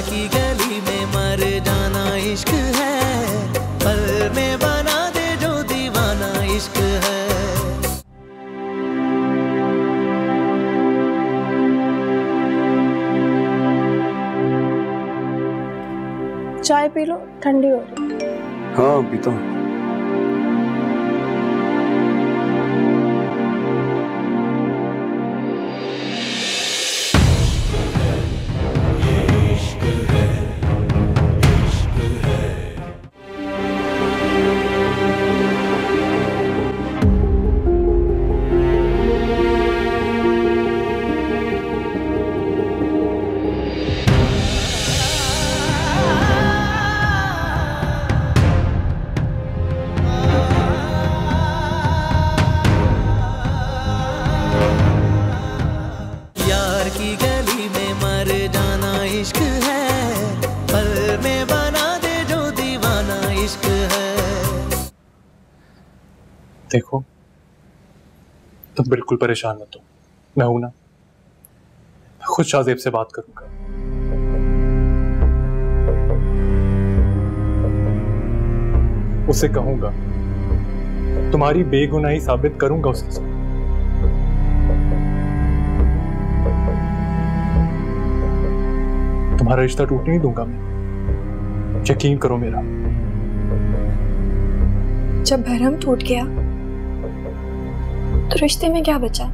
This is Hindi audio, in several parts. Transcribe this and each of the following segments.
की गली में मर जाना इश्क है, पल में बना दे जो दीवाना इश्क है। चाय पी लो, ठंडी हो रही। हाँ पीता हूँ। की गली में मर जाना इश्क है, पल में बना दे जो दीवाना इश्क है। देखो तुम बिल्कुल परेशान मत हो, मैं हूं ना, मैं खुद शाहजेब से बात करूंगा। उसे कहूंगा, तुम्हारी बेगुनाही साबित करूंगा उसके साथ। तुम्हारा रिश्ता टूटने नहीं दूंगा मैं, यकीन करो मेरा। जब भरम टूट गया तो रिश्ते में क्या बचा?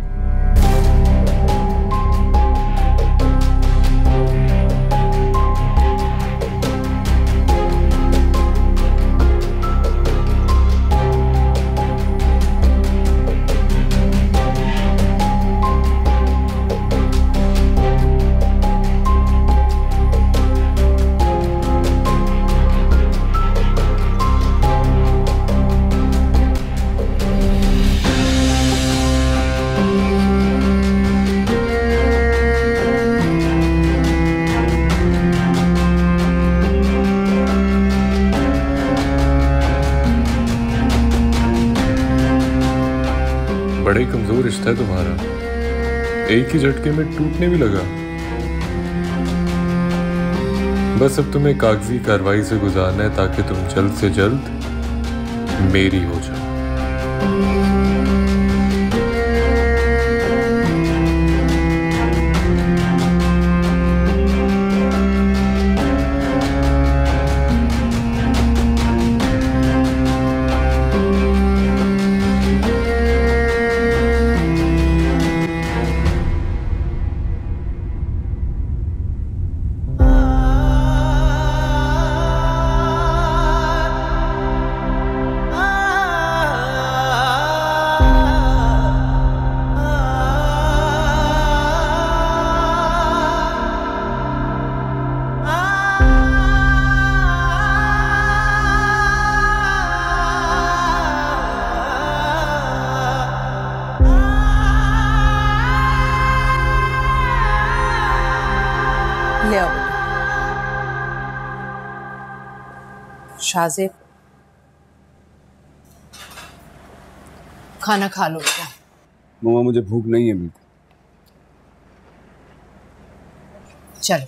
बड़े कमजोर रिश्ता है तुम्हारा, एक ही झटके में टूटने भी लगा। बस अब तुम्हें कागजी कार्रवाई से गुजारना है ताकि तुम जल्द से जल्द मेरी हो जाओ। ले आओ शाहजेब, खाना खा लो क्या? मम्मा मुझे भूख नहीं है बिल्कुल। चलो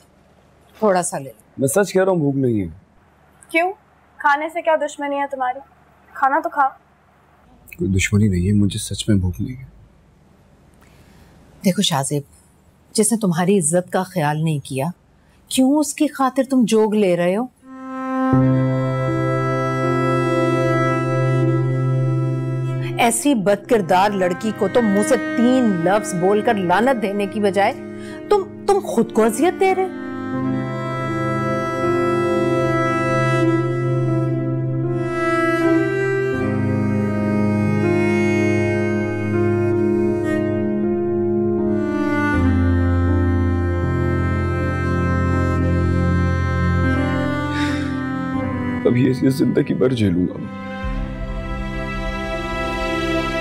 थोड़ा सा ले लो। मैं सच कह रहा हूँ भूख नहीं है। क्यों? खाने से क्या दुश्मनी है तुम्हारी? खाना तो खाओ। कोई दुश्मनी नहीं है, मुझे सच में भूख नहीं है। देखो शाहजेब, जिसने तुम्हारी इज्जत का ख्याल नहीं किया, क्यों उसकी खातिर तुम जोग ले रहे हो? ऐसी बदकिरदार लड़की को तो मुंह से 3 लफ्ज बोलकर लानत देने की बजाय तुम खुद को अजियत दे रहे हो। अब ये जिंदगी भर झेलूंगा।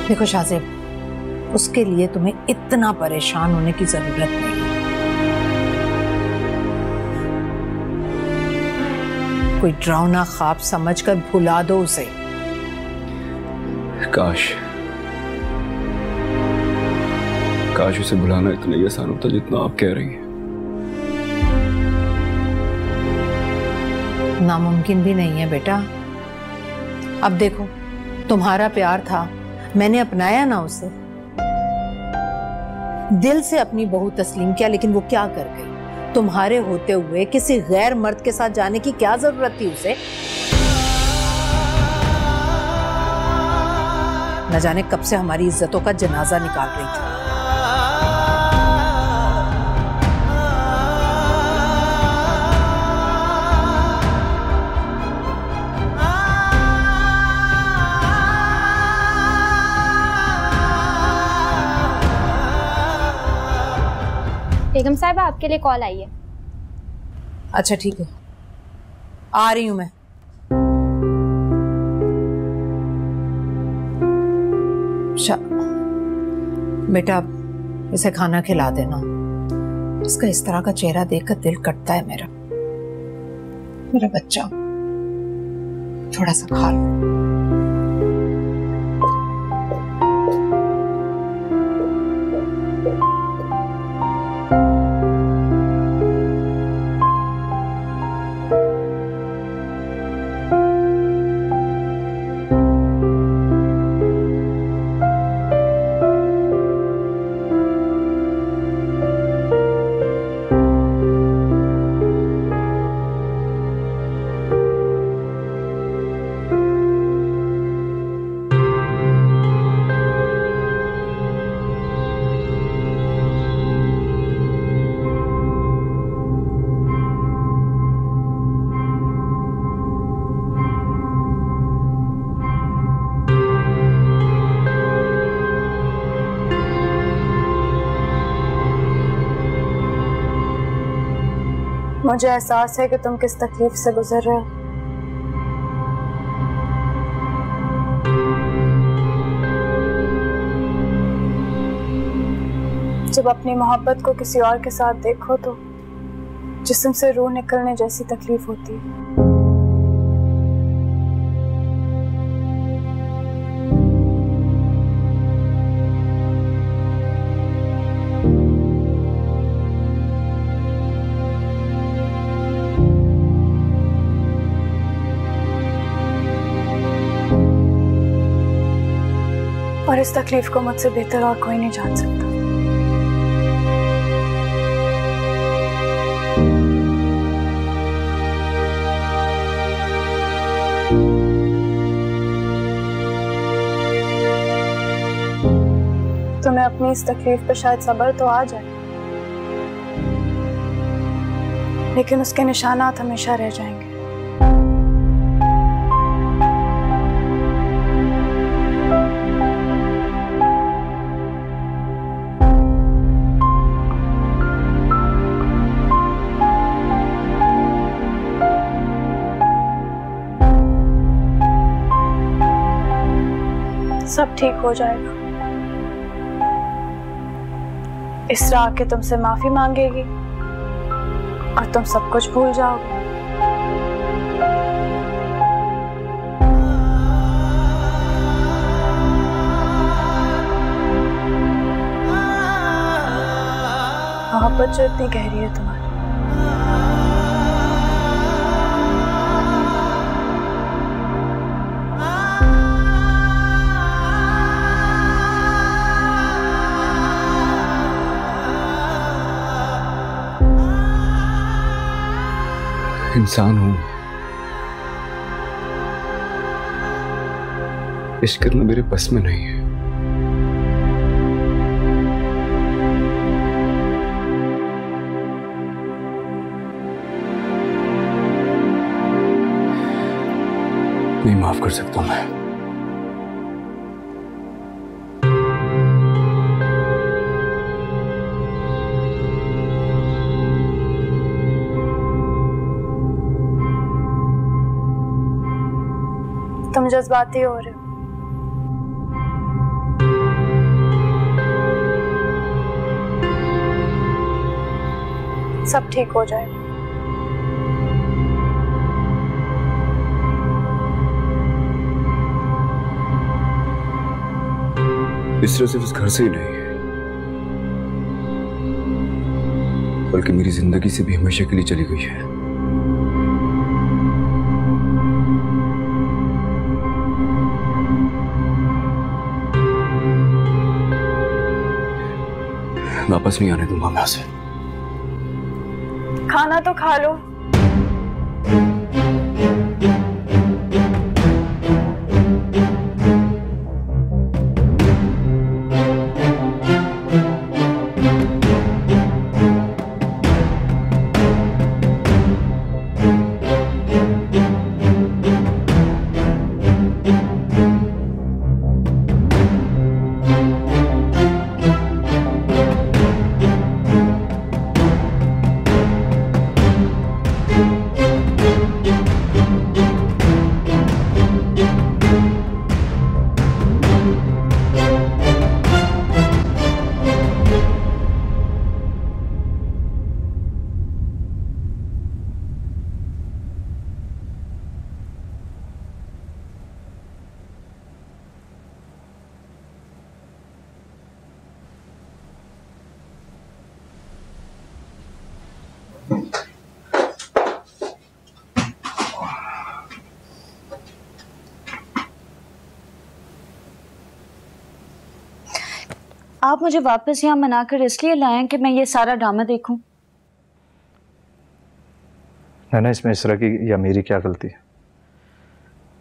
देखो शाहजेब, उसके लिए तुम्हें इतना परेशान होने की जरूरत नहीं। कोई डरावना ख्वाब समझकर भुला दो उसे। काश उसे भुलाना इतना ही आसान होता जितना आप कह रही हैं। नामुमकिन भी नहीं है बेटा। अब देखो, तुम्हारा प्यार था, मैंने अपनाया ना उसे, दिल से अपनी बहू तस्लीम किया, लेकिन वो क्या कर गई? तुम्हारे होते हुए किसी गैर मर्द के साथ जाने की क्या जरूरत थी उसे? न जाने कब से हमारी इज्जतों का जनाजा निकाल रही थी। बेगम साहब आपके लिए कॉल आई है। अच्छा ठीक है, आ रही हूं मैं। बेटा इसे खाना खिला देना, इसका इस तरह का चेहरा देखकर दिल कटता है मेरा। मेरा बच्चा थोड़ा सा खा लो। मुझे एहसास है कि तुम किस तकलीफ से गुजर रहे हो। जब अपनी मोहब्बत को किसी और के साथ देखो तो जिस्म से रूह निकलने जैसी तकलीफ होती है। और इस तकलीफ को मुझसे बेहतर और कोई नहीं जान सकता। तुम्हें अपनी इस तकलीफ पर शायद सब्र तो आ जाए, लेकिन उसके निशानात हमेशा रह जाएंगे। सब ठीक हो जाएगा। इसरा आके तुमसे माफी मांगेगी और तुम सब कुछ भूल जाओगे। मोहब्बत जो इतनी गहरी है तुम्हारी, इंसान हूं, इश्क करना मेरे बस में नहीं है। नहीं माफ कर सकता मैं। तुम जज्बाती हो रहे हो। सब ठीक हो जाएगा। इसरा सिर्फ इस घर से ही नहीं है, बल्कि मेरी जिंदगी से भी हमेशा के लिए चली गई है। वापस नहीं आने दूंगा मैं उसे। खाना तो खा लो। आप मुझे वापस यहाँ मनाकर इसलिए लाए कि मैं ये सारा ड्रामा देखूं? ना इसमें इसरा की या मेरी क्या गलती है?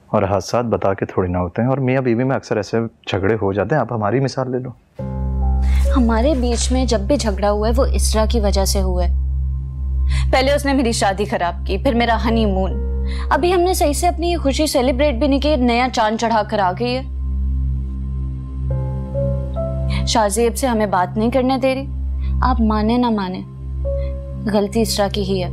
और हादसा बता के थोड़ी ना होते हैं, और मियाँ बीवी में अक्सर ऐसे झगड़े हो जाते हैं। आप हमारी मिसाल ले लो। हमारे बीच में जब भी झगड़ा हुआ है वो इसरा की वजह से हुआ है। पहले उसने मेरी शादी खराब की, फिर मेरा हनीमून। अभी हमने सही से अपनी ये खुशी सेलिब्रेट भी नहीं की, नया चांद चढ़ा कर आ गई है। शाहजेब से हमें बात नहीं करने दे रही। आप माने ना माने, गलती इसरा की ही है।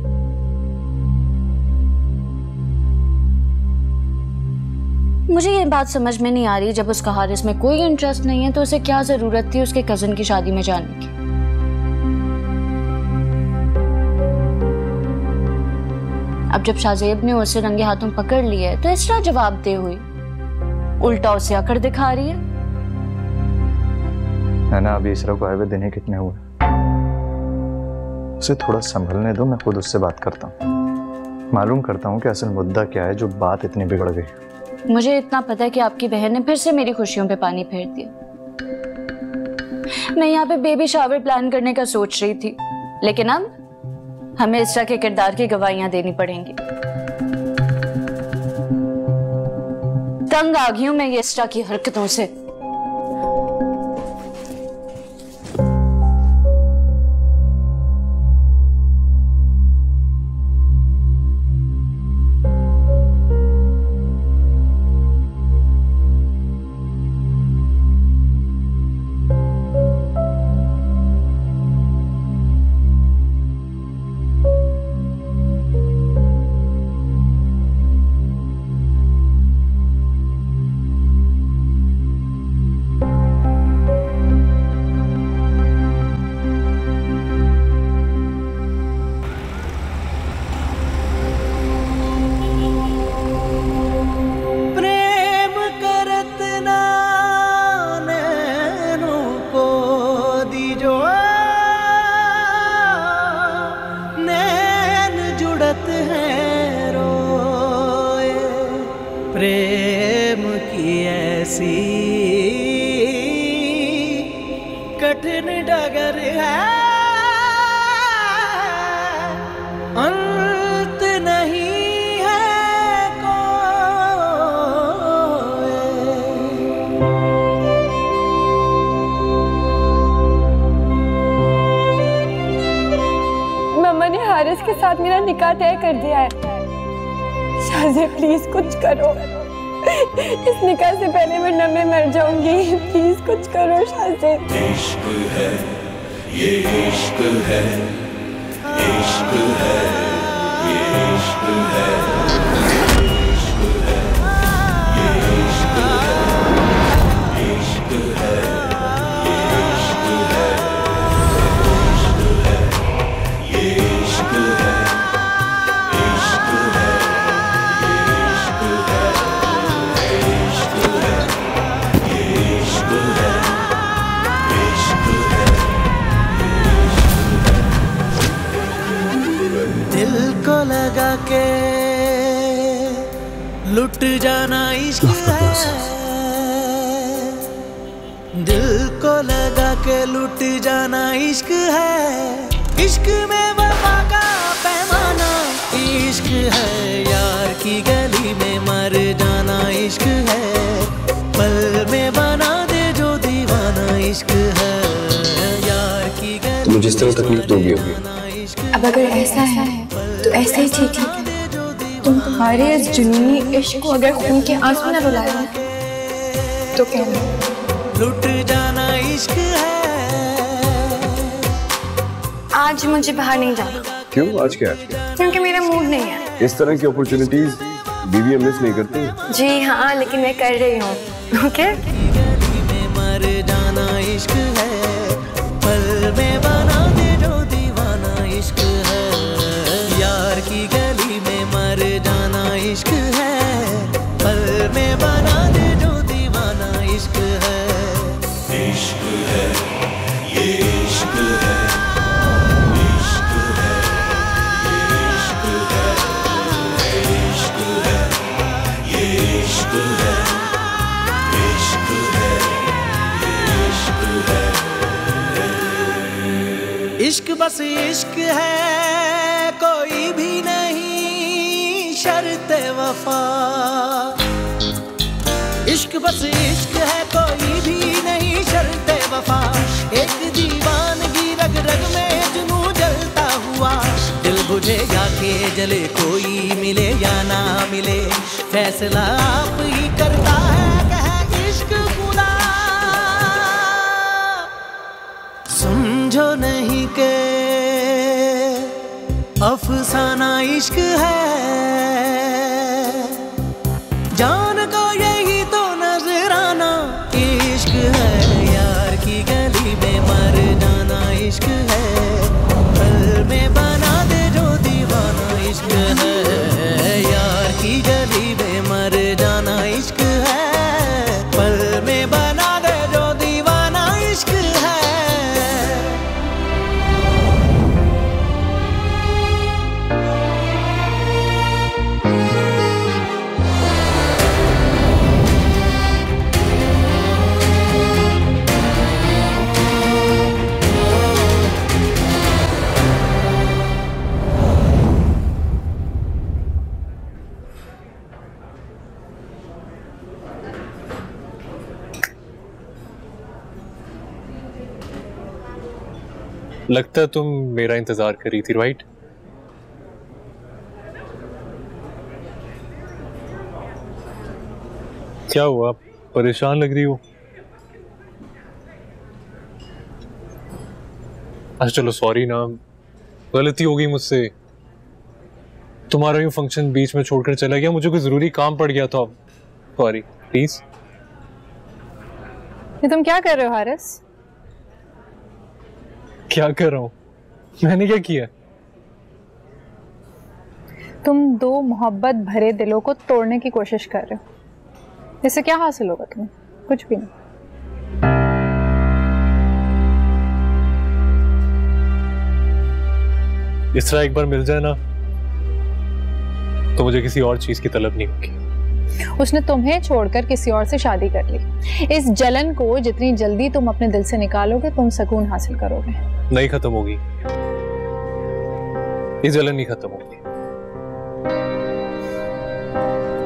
मुझे ये बात समझ में नहीं आ रही, जब उसका हारिस में कोई इंटरेस्ट नहीं है तो उसे क्या जरूरत थी उसके कजन की शादी में जाने की? अब जब शाहजेब ने उसे रंगे हाथों पकड़ लिया है तो इसरा जवाबदेह हुई, उल्टा उसे अकड़ दिखा रही है। ना अभी इसरा को आए हुए दिन ही कितने हुए, उसे थोड़ा संभलने दो। मैं खुद उससे बात करता हूँ, मालूम करता हूँ कि असल मुद्दा क्या है जो बात इतनी बिगड़ गई। मुझे इतना पता है कि आपकी बहन ने फिर से मेरी खुशियों पे पानी फेर दिया। मैं यहाँ पे बेबी शावर प्लान करने का सोच रही थी, लेकिन अब हमें इसरा के किरदार की गवाहियां देनी पड़ेंगी। तंग आ गई हूं मैं ये इसरा की हरकतों से। प्रेम की ऐसी कठिन डगर है, अंत नहीं है कोई। मम्मा ने हारिस के साथ मेरा निकाह तय कर दिया है। शाहजेब प्लीज कुछ करो, इस निकाह से पहले मैं नमे मर जाऊंगी। प्लीज कुछ करो शाहजेब। इश्क है ये, इश्क है, इश्क है ये, इश्क है, इश्क है ये, इश्क है, इश्क है ये, इश्क है, इश्क है ये, इश्क है, इश्क है दिल को लगा के लुट जाना इश्क है, दिल को लगा के लुट जाना इश्क है, इश्क में वफा का पैमाना इश्क है, यार की गली में मर जाना इश्क है, पल में बना दे जो दीवाना इश्क है, यार की गली। मुझे इस तरह तकलीफ दोगी अभी? अब अगर ऐसा है तो ऐसे ही ठीक है। तुम तुम्हारे इस जुनूनी इश्क को अगर खून के आंसू न रुलाया तो कहना लुट जाना इश्क है। आज मुझे बाहर नहीं जाना। क्यों? आज क्या? क्योंकि मेरा मूड नहीं है। इस तरह की अपॉर्चुनिटीज बीवी मिस नहीं करती। जी हाँ, लेकिन मैं कर रही हूँ। ओके? मर जाना इश्क है, पल में बना दे जो दीवाना इश्क है, यार की गली में मर जाना इश्क है, पल में बना दे जो दीवाना इश्क है। इश्क है, ये इश्क है, इश्क है, ये इश्क है, इश्क है, ये इश्क है, इश्क है, ये इश्क है। इश्क बस इश्क है, कोई भी नहीं शर्ते वफा। इश्क बस इश्क है, कोई भी नहीं शर्ते वफा। एक दीवानगी रग रग में जुनू जलता हुआ, दिल बुझे या के जले, कोई मिले या ना मिले, फैसला आप ही करता है, कहे इश्क खुदा। समझो नहीं के अफसाना इश्क है, जान को यही तो नजराना इश्क है, यार की गली में मर जाना इश्क है, पल में बना दे जो दीवाना इश्क है, यार की गली में मर जाना इश्क है, पल में बना दे जो दीवाना इश्क है। लगता है तुम मेरा इंतजार कर रही थी, राइट? क्या हुआ, परेशान लग रही हो? अच्छा चलो सॉरी ना, गलती हो गई मुझसे, तुम्हारा यूं फंक्शन बीच में छोड़कर चला गया, मुझे कोई जरूरी काम पड़ गया था, सॉरी प्लीज। ये तुम क्या कर रहे हो हारिस? क्या कर रहा हूं? मैंने क्या किया? तुम दो मोहब्बत भरे दिलों को तोड़ने की कोशिश कर रहे हो। इससे क्या हासिल होगा तुम्हें? कुछ भी नहीं। इस तरह एक बार मिल जाए ना तो मुझे किसी और चीज की तलब नहीं होगी। उसने तुम्हें छोड़कर किसी और से शादी कर ली। इस जलन को जितनी जल्दी तुम अपने दिल से निकालोगे, तुम सुकून हासिल करोगे। नहीं खत्म होगी, ये जलन नहीं खत्म होगी।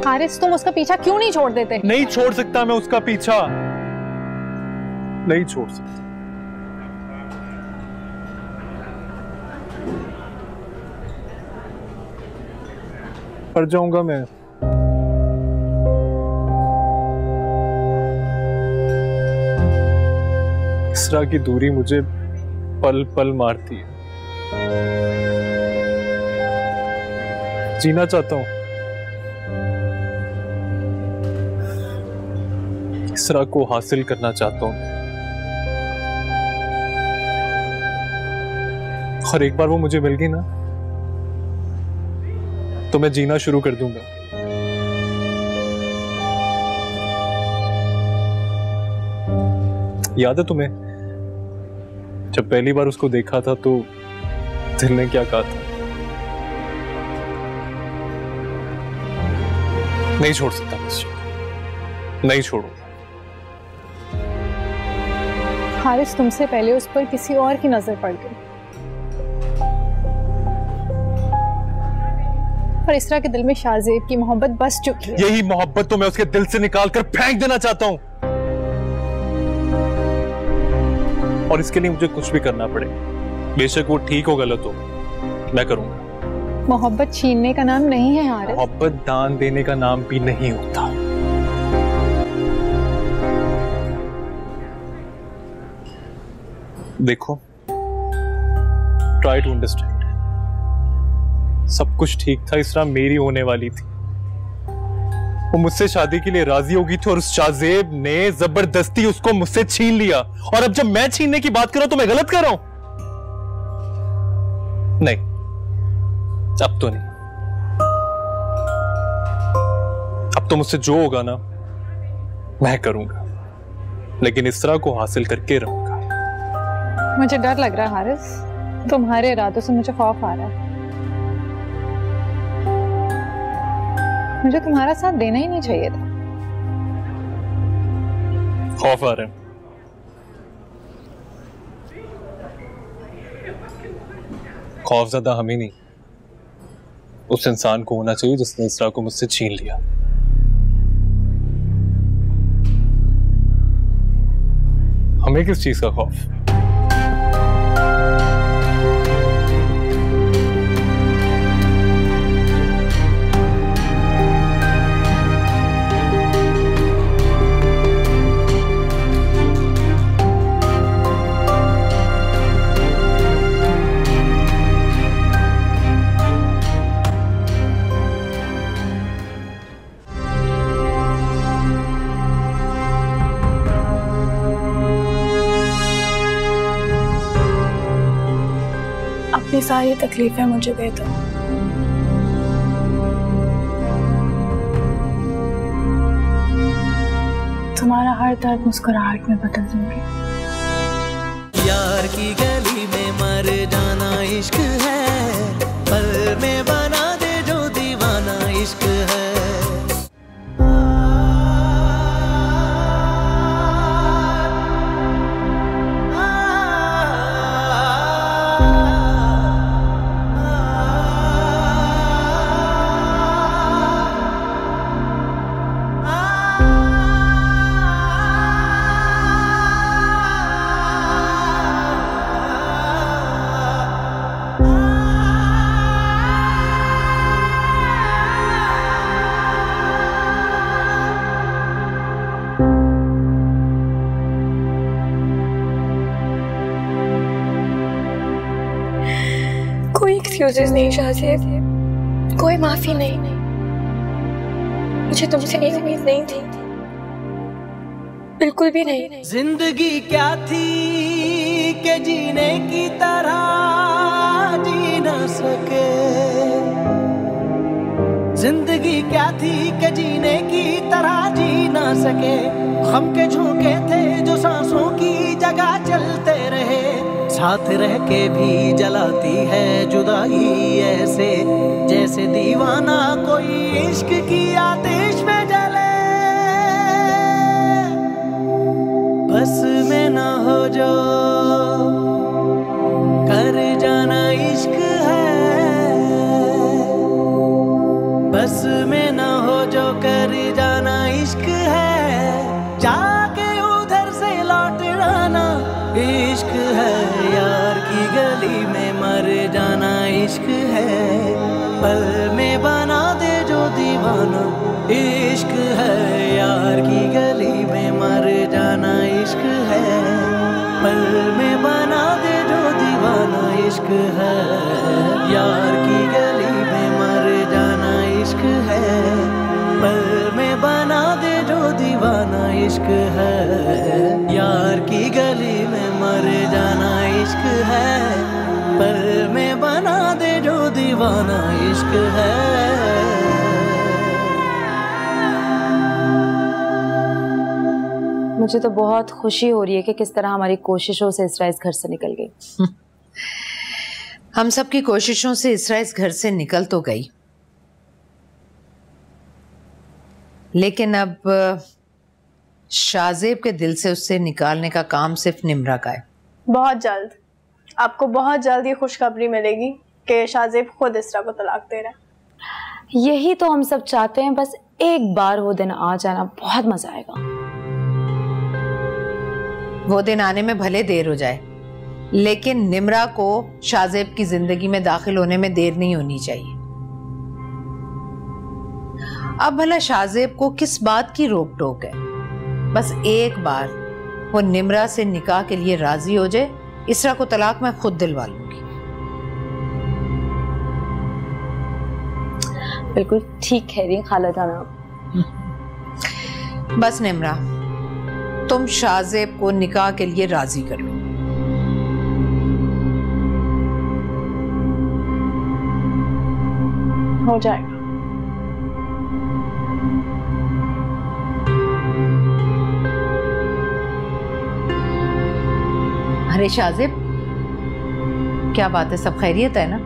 हारिस, तुम उसका पीछा क्यों नहीं छोड़ देते? नहीं छोड़ सकता मैं उसका पीछा, नहीं छोड़ सकता। पड़ जाऊंगा मैं। इसरा की दूरी मुझे पल पल मारती है। जीना चाहता हूं, इसरा को हासिल करना चाहता हूं, और एक बार वो मुझे मिल गई ना तो मैं जीना शुरू कर दूंगा। याद है तुम्हें जब पहली बार उसको देखा था तो दिल ने क्या कहा था? नहीं छोड़ सकता मैं, नहीं छोड़ूंगा। हारिस, तुमसे पहले उस पर किसी और की नजर पड़ गई और इसरा के दिल में शाहजेब की मोहब्बत बस चुकी है। यही मोहब्बत तो मैं उसके दिल से निकाल कर फेंक देना चाहता हूँ, और इसके लिए मुझे कुछ भी करना पड़े, बेशक वो ठीक हो गलत हो, मैं करूंगा। मोहब्बत छीनने का नाम नहीं है हारिस। मोहब्बत दान देने का नाम भी नहीं होता। देखो, ट्राई टू अंडरस्टैंड। सब कुछ ठीक था, इसरा मेरी होने वाली थी, वो मुझसे शादी के लिए राजी होगी थी और उस शाहजेब ने जबरदस्ती उसको मुझसे छीन लिया। और अब जब मैं छीनने की बात कर रहा हूं तो मैं गलत कर रहा हूं? नहीं, अब तो नहीं। अब तो मुझसे जो होगा ना मैं करूंगा, लेकिन इस तरह को हासिल करके रहूंगा। मुझे डर लग रहा है हारिस, तुम्हारे इरादों से मुझे खौफ आ रहा है। मुझे तुम्हारा साथ देना ही नहीं चाहिए था। खौफ आ रहा है? खौफ ज्यादा हमें नहीं, उस इंसान को होना चाहिए जिसने इसरा को मुझसे छीन लिया। हमें किस चीज का खौफ? अपनी सारी तकलीफें मुझे दे दो। तुम्हारा हर दर्द मुस्कुराहट में बदल दूंगी। यार की गली में मर जाना इश्क है, पल में बना दे जो दीवाना इश्क है। कोई एक्सक्यूजेस नहीं शाहजेब, कोई माफी नहीं। मुझे तुमसे ये उम्मीद नहीं थी, बिल्कुल भी नहीं। जिंदगी क्या थी कि जीने की तरह जी न सके, जिंदगी क्या थी कि जीने की तरह जी न सके। हम के झोंके थे जो सांसों की जगह चलते रहे, साथ रह के भी जलाती है जुदाई ऐसे, जैसे दीवाना कोई इश्क की आतिश में जले। बस में ना हो जो कर जाना इश्क है, बस में ना हो जो कर जाना इश्क है। जाके उधर से लौट आना इश्क है, यार की गली में मर जाना इश्क है। पल में बना दे जो दीवाना इश्क है, यार की गली में मर जाना इश्क है। पल में बना दे जो दीवाना इश्क है, यार की गली में मर जाना इश्क है। पल में बना दे जो दीवाना इश्क है, यार की गली में मर जाना इश्क है। पल में बना दे जो दीवाना इश्क है। मुझे तो बहुत खुशी हो रही है कि किस तरह हमारी कोशिशों से इसरा इस घर से निकल गई। हम सब की कोशिशों से इसरा इस घर से निकल तो गई, लेकिन अब शाहजेब के दिल से उससे निकालने का काम सिर्फ निम्रा का है। बहुत जल्द, आपको बहुत जल्द ये खुशखबरी मिलेगी कि शाहजेब खुद इसरा को तलाक दे रहा है। यही तो हम सब चाहते हैं, बस एक बार वो दिन आ जाना, बहुत मजा आएगा। वो दिन आने में भले देर हो जाए, लेकिन निम्रा को शाहजेब की जिंदगी में दाखिल होने में देर नहीं होनी चाहिए। अब भला शाहजेब को किस बात की रोक टोक है? बस एक बार वो निम्रा से निकाह के लिए राजी हो जाए, इसरा को तलाक मैं खुद दिलवा लूंगी। बिल्कुल ठीक कह रही हैं खाला जाना। बस निम्रा, तुम शाहजेब को निकाह के लिए राजी कर लो। हो जाएगा। अरे शाहजेब, क्या बात है, सब खैरियत है ना?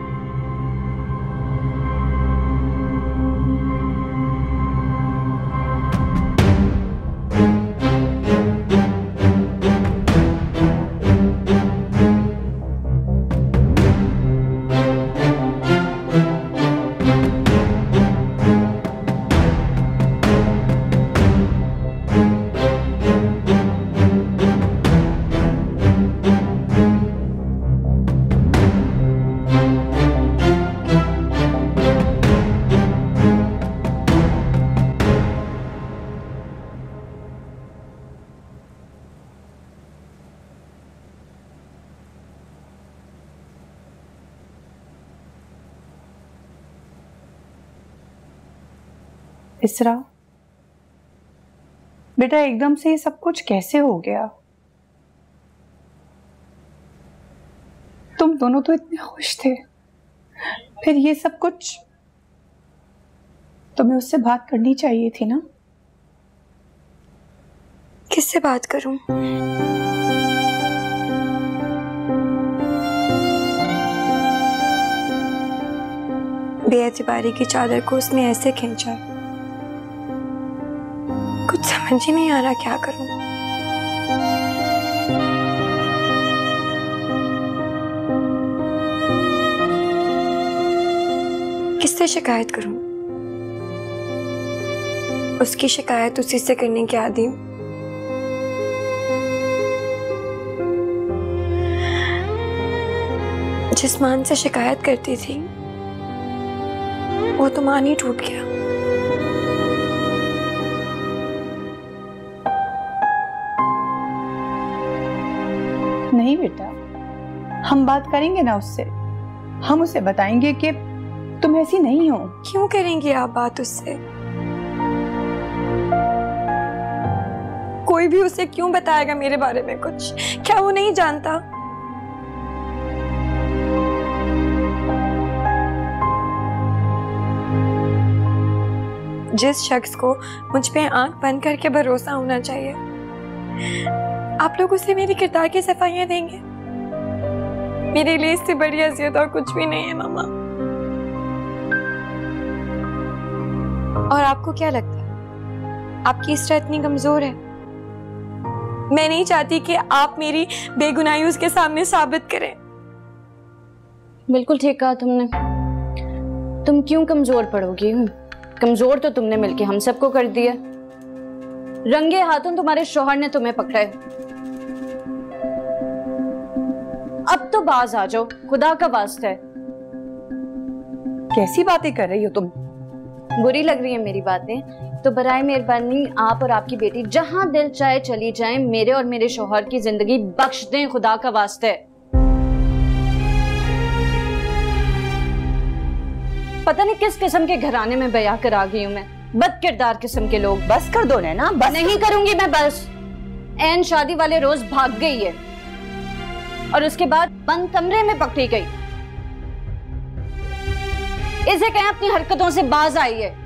इसरा बेटा, एकदम से ये सब कुछ कैसे हो गया? तुम दोनों तो इतने खुश थे, फिर ये सब कुछ? तुम्हें उससे बात करनी चाहिए थी ना। किससे बात करूं? बेएतबारी की चादर को उसने ऐसे खींचा, कुछ समझ ही नहीं आ रहा क्या करूं। किससे शिकायत करूं? उसकी शिकायत उसी से करने की आदी हूं। जिस मान से शिकायत करती थी वो तो मान ही टूट गया। नहीं बेटा, हम बात करेंगे ना उससे। हम उसे बताएंगे कि तुम ऐसी नहीं हो। क्यों करेंगी आप बात उससे? कोई भी उसे क्यों बताएगा मेरे बारे में कुछ? क्या वो नहीं जानता? जिस शख्स को मुझ पे आंख बंद करके भरोसा होना चाहिए, आप लोग उसे मेरी किरदार की सफाइयां देंगे? मेरे लिए इससे बड़ी अज़ियत और कुछ भी नहीं है मामा। और आपको क्या लगता है आपकी इसरा इतनी कमजोर है? मैं नहीं चाहती कि आप मेरी बेगुनाही उसके सामने साबित करें। बिल्कुल ठीक कहा तुमने। तुम क्यों कमजोर पड़ोगी? कमजोर तो तुमने मिलके हम सबको कर दिया। रंगे हाथों तुम्हारे शौहर ने तुम्हें पकड़ा है। अब तो बाज आ जाओ, खुदा का वास्ता है। कैसी बातें कर रही हो तुम? बुरी लग रही है मेरी बातें तो बराए मेहरबानी आप और आपकी बेटी जहां दिल चाहे चली जाएं, मेरे और मेरे शौहर की जिंदगी बख्श दें, खुदा का वास्ता है। पता नहीं किस किस्म के घराने में बया कर आ गई हूं मैं। बद किरदार किस्म के लोग। बस कर दो ना। बस नहीं करूंगी मैं। बस ऐन शादी वाले रोज भाग गई है और उसके बाद बंद कमरे में पकड़ी गई। इसे कहें अपनी हरकतों से बाज आई है।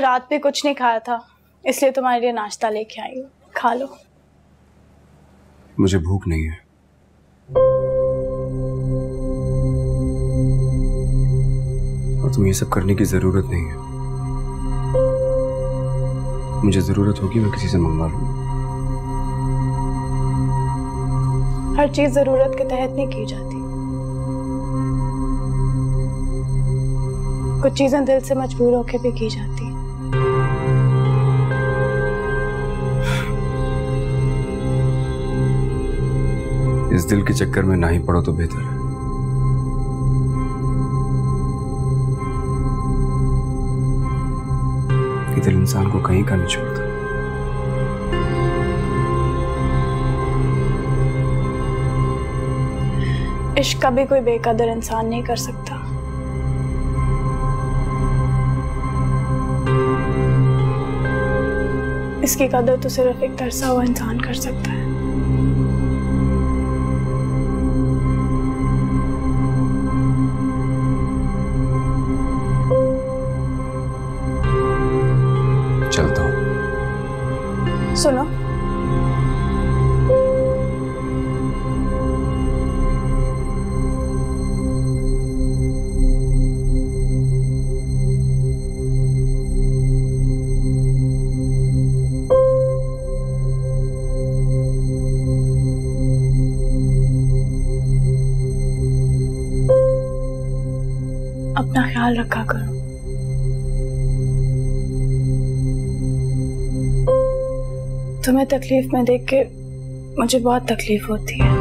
रात पे कुछ नहीं खाया था, इसलिए तुम्हारे लिए नाश्ता लेके आई हूँ, खा लो। मुझे भूख नहीं है। और तुम्हें ये सब करने की जरूरत नहीं है। मुझे जरूरत होगी मैं किसी से मंगवा लूंगा। हर चीज जरूरत के तहत नहीं की जाती। कुछ चीजें दिल से मजबूर होकर भी की जाती हैं। इस दिल के चक्कर में ना ही पड़ो तो बेहतर है। कि दिल इंसान को कहीं का नहीं छोड़ता। इश्क कभी कोई बेकदर इंसान नहीं कर सकता। इसकी कदर तो सिर्फ एक तरसा हुआ इंसान कर सकता है। चलता हूं। सुनो, अपना ख्याल रखा करो। तुम्हें तकलीफ में देख के मुझे बहुत तकलीफ होती है।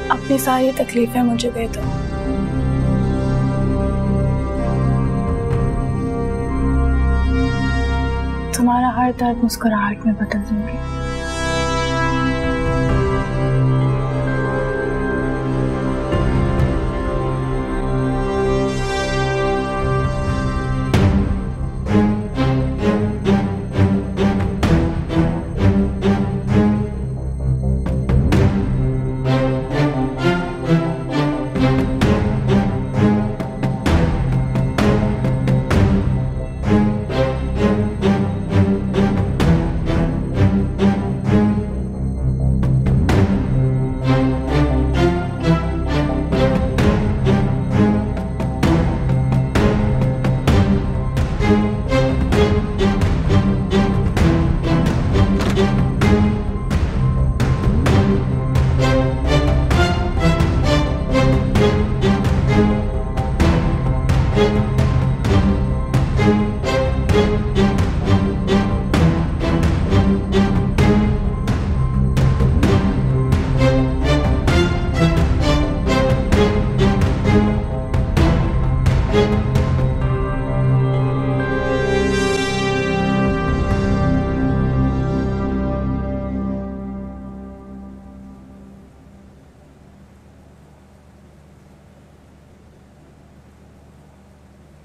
अपनी सारी तकलीफें मुझे दे दो। तुम्हारा हर दर्द मुस्कुराहट में बदल दूंगी।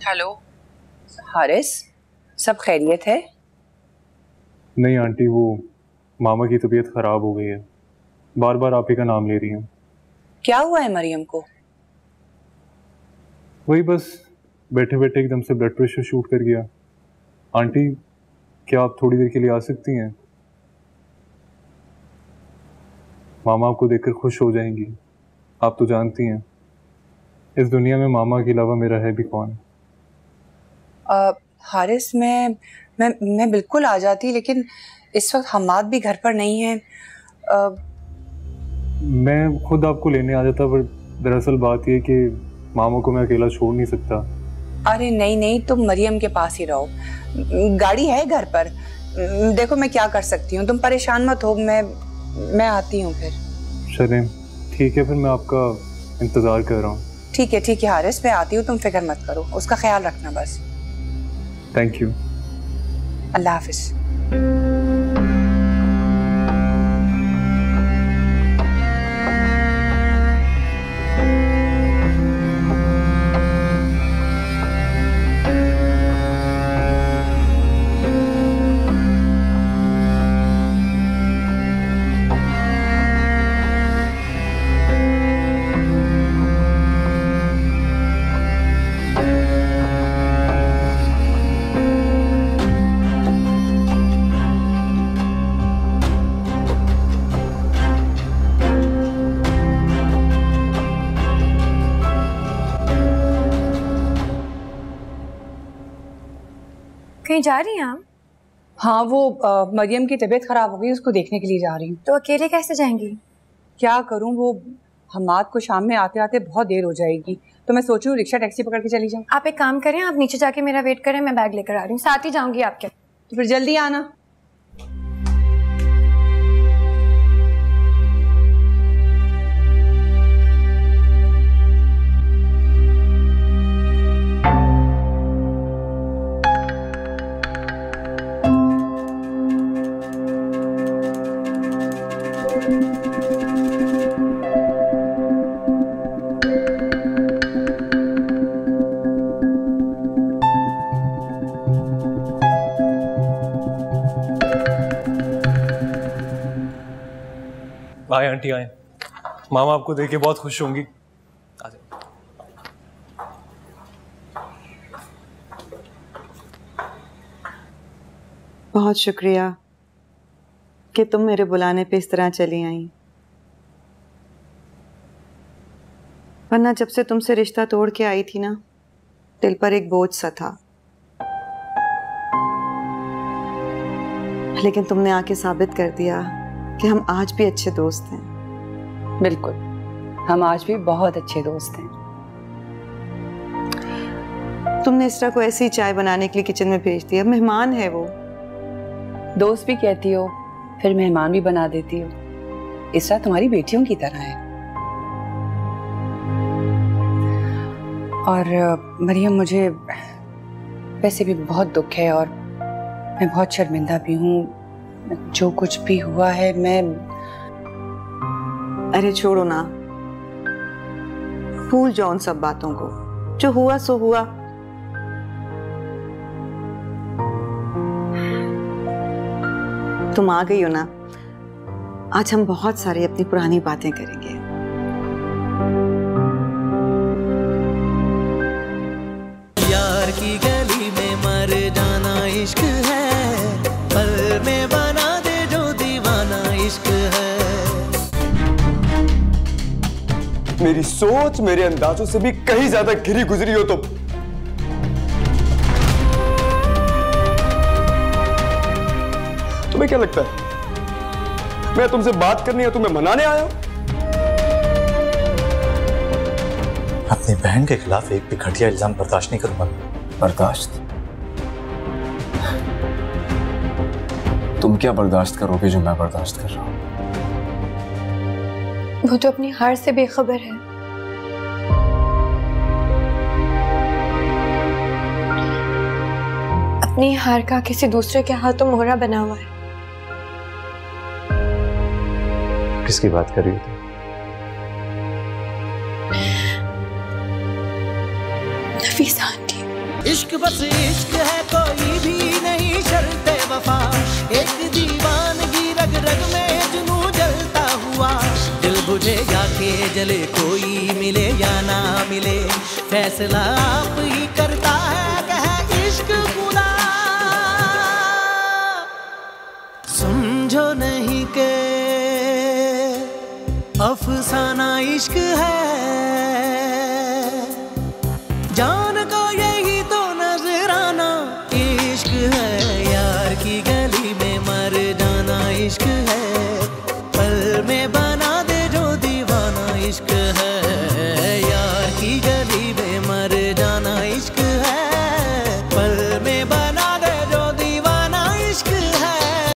हेलो हारिस, सब खैरियत है? नहीं आंटी, वो मामा की तबीयत खराब हो गई है। बार बार आप ही का नाम ले रही हैं। क्या हुआ है मरियम को? वही बस बैठे बैठे एकदम से ब्लड प्रेशर शूट कर गया। आंटी, क्या आप थोड़ी देर के लिए आ सकती हैं? मामा आपको देखकर खुश हो जाएंगी। आप तो जानती हैं इस दुनिया में मामा के अलावा मेरा है भी कौन। हारिस, मैं बिल्कुल आ जाती, लेकिन इस वक्त हमाद भी घर पर नहीं है। मैं खुद आपको लेने आ जाता, पर दरअसल बात यह कि मामा को मैं अकेला छोड़ नहीं सकता। अरे नहीं नहीं, तुम मरियम के पास ही रहो, गाड़ी है घर पर। देखो मैं क्या कर सकती हूँ, तुम परेशान मत हो, मैं आती हूँ फिर। चलें ठीक है, फिर मैं आपका इंतज़ार कर रहा हूँ। ठीक है हारिस, मैं आती हूँ, तुम फिक्र मत करो, उसका ख्याल रखना बस। Thank you. अल्लाह हाफिज। कहीं जा रही हैं आप? हाँ, वो मरियम की तबीयत खराब हो गई, उसको देखने के लिए जा रही हूँ। तो अकेले कैसे जाएंगी? क्या करूँ, वो हमाद को शाम में आते आते बहुत देर हो जाएगी, तो मैं सोच रही हूँ रिक्शा टैक्सी पकड़ के चली जाऊँ। आप एक काम करें, आप नीचे जाके मेरा वेट करें, मैं बैग लेकर आ रही हूँ, साथ ही जाऊंगी आपके। तो फिर जल्दी आना। आए आंटी आए, मामा आपको देख के बहुत खुश होंगी। आ जाओ। बहुत शुक्रिया कि तुम मेरे बुलाने पे इस तरह चली आई, वरना जब से तुमसे रिश्ता तोड़ के आई थी ना, दिल पर एक बोझ सा था। लेकिन तुमने आके साबित कर दिया कि हम आज भी अच्छे दोस्त हैं। बिल्कुल, हम आज भी बहुत अच्छे दोस्त हैं। तुमने इसरा को ऐसी चाय बनाने के लिए किचन में भेज दिया, मेहमान है वो। दोस्त भी कहती हो, फिर मेहमान भी बना देती हो। इसरा तुम्हारी बेटियों की तरह है। और मरियम, मुझे वैसे भी बहुत दुख है और मैं बहुत शर्मिंदा भी हूँ। जो कुछ भी हुआ है मैं... अरे छोड़ो ना, भूल जाओ उन सब बातों को। जो हुआ सो हुआ। तुम आ गई हो ना, आज हम बहुत सारी अपनी पुरानी बातें करेंगे। यार की गली में मर जाना इश्क है, पल में बना दे जो दीवाना इश्क है। मेरी सोच मेरे अंदाजों से भी कहीं ज्यादा घिरी गुजरी हो तुम। तुम्हें क्या लगता है मैं तुमसे बात करने या तुम्हें मनाने आया हूं? अपनी बहन के खिलाफ एक भी घटिया इल्जाम बर्दाश्त नहीं करूंगा। बर्दाश्त? तुम क्या बर्दाश्त करोगे जो मैं बर्दाश्त कर रहा हूं? वो तो अपनी हार से बेखबर है। अपनी हार का किसी दूसरे के हाथों मोहरा बना हुआ है। किसकी बात कर रही हो? नफीसा आंटी। इश्क बस इश्क है, कोई भी नहीं शर्ते वफा। एक दीवानगी रग रग में जुनू जलता हुआ। दिल बुझे या के जले, कोई मिले या ना मिले, फैसला आप ही कर